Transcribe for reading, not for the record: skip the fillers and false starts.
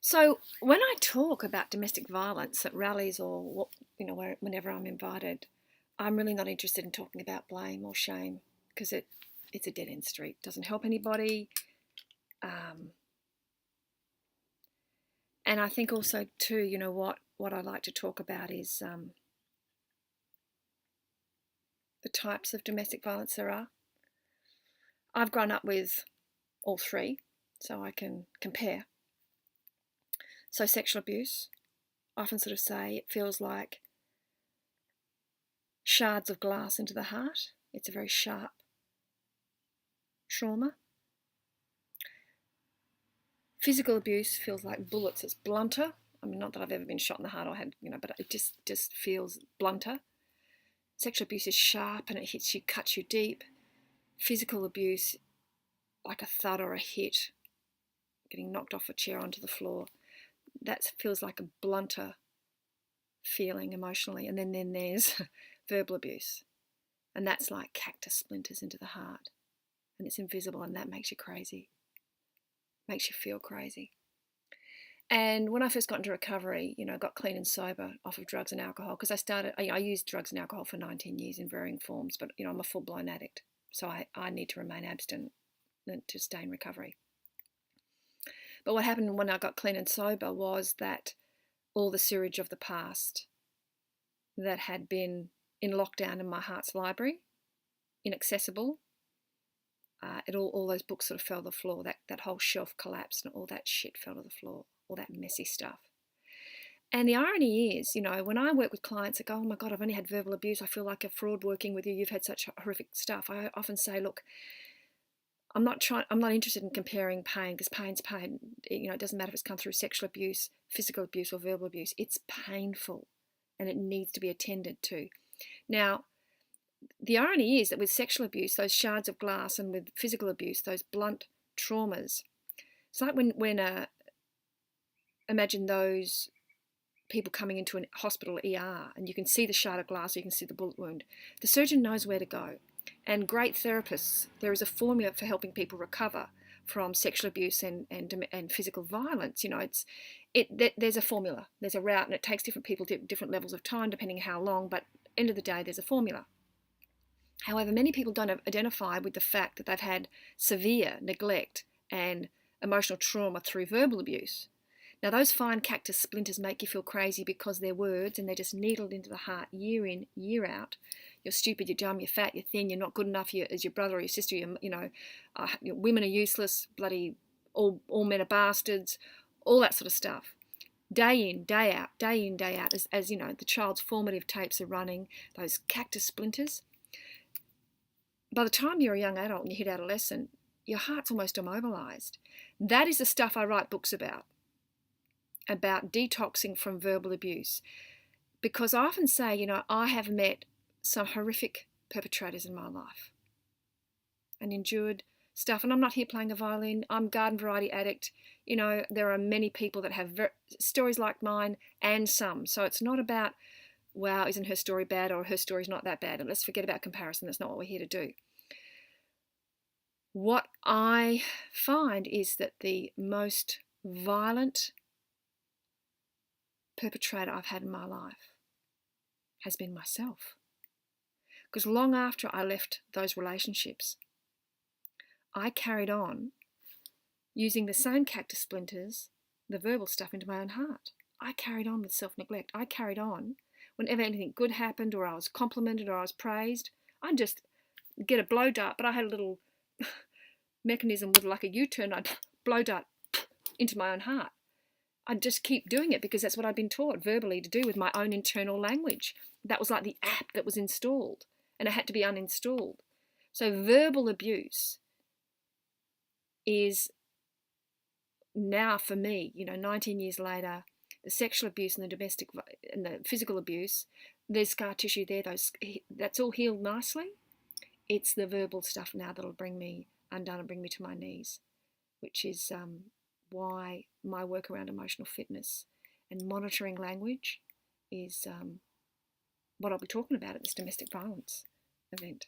So when I talk about domestic violence at rallies or whenever I'm invited, I'm really not interested in talking about blame or shame because it's a dead end street. It doesn't help anybody. Um, and I think also too, what I like to talk about is the types of domestic violence there are. I've grown up with all three, so I can compare. So sexual abuse, I often sort of say it feels like shards of glass into the heart. It's a very sharp trauma. Physical abuse feels like bullets. It's blunter. I mean, not that I've ever been shot in the heart or had, but it just feels blunter. Sexual abuse is sharp and it hits you, cuts you deep. Physical abuse, like a thud or a hit, getting knocked off a chair onto the floor, that feels like a blunter feeling emotionally. And then there's verbal abuse, and that's like cactus splinters into the heart, and it's invisible, and that makes you crazy, makes you feel crazy. And when I first got into recovery, got clean and sober off of drugs and alcohol, because I used drugs and alcohol for 19 years in varying forms, but, I'm a full-blown addict. So I need to remain abstinent to stay in recovery. But what happened when I got clean and sober was that all the sewage of the past that had been in lockdown in my heart's library, inaccessible, all those books sort of fell to the floor. That whole shelf collapsed and all that shit fell to the floor, all that messy stuff. And the irony is, when I work with clients that go, oh my God, I've only had verbal abuse, I feel like a fraud working with you, you've had such horrific stuff. I often say, look, I'm not interested in comparing pain, because pain's pain. It doesn't matter if it's come through sexual abuse, physical abuse, or verbal abuse. It's painful and it needs to be attended to. Now, the irony is that with sexual abuse, those shards of glass, and with physical abuse, those blunt traumas, it's like when imagine those people coming into a hospital ER, and you can see the shard of glass, or you can see the bullet wound. The surgeon knows where to go. And great therapists, there is a formula for helping people recover from sexual abuse and physical violence. There's a formula, there's a route, and it takes different people to different levels of time, depending how long, but end of the day, there's a formula. However, many people don't identify with the fact that they've had severe neglect and emotional trauma through verbal abuse. Now, those fine cactus splinters make you feel crazy because they're words, and they're just needled into the heart year in, year out. You're stupid, you're dumb, you're fat, you're thin, you're not good enough as your brother or your sister, women are useless, bloody all men are bastards, all that sort of stuff. Day in, day out, as the child's formative tapes are running, those cactus splinters. By the time you're a young adult and you hit adolescent, your heart's almost immobilized. That is the stuff I write books about detoxing from verbal abuse. Because I often say, I have met some horrific perpetrators in my life and endured stuff. And I'm not here playing a violin. I'm a garden variety addict. There are many people that have stories like mine, and some. So it's not about, wow, isn't her story bad, or her story's not that bad. And let's forget about comparison. That's not what we're here to do. What I find is that the most violent perpetrator I've had in my life has been myself. Because long after I left those relationships, I carried on using the same cactus splinters, the verbal stuff, into my own heart. I carried on with self-neglect. I carried on whenever anything good happened, or I was complimented, or I was praised. I'd just get a blow dart, but I had a little mechanism with like a U-turn. I'd blow dart into my own heart. I'd just keep doing it because that's what I'd been taught verbally to do with my own internal language. That was like the app that was installed, and it had to be uninstalled. So verbal abuse is now, for me, 19 years later, the sexual abuse and the domestic and the physical abuse, there's scar tissue there. That's all healed nicely. It's the verbal stuff now that'll bring me undone and bring me to my knees, which is why my work around emotional fitness and monitoring language is what I'll be talking about at this domestic violence event.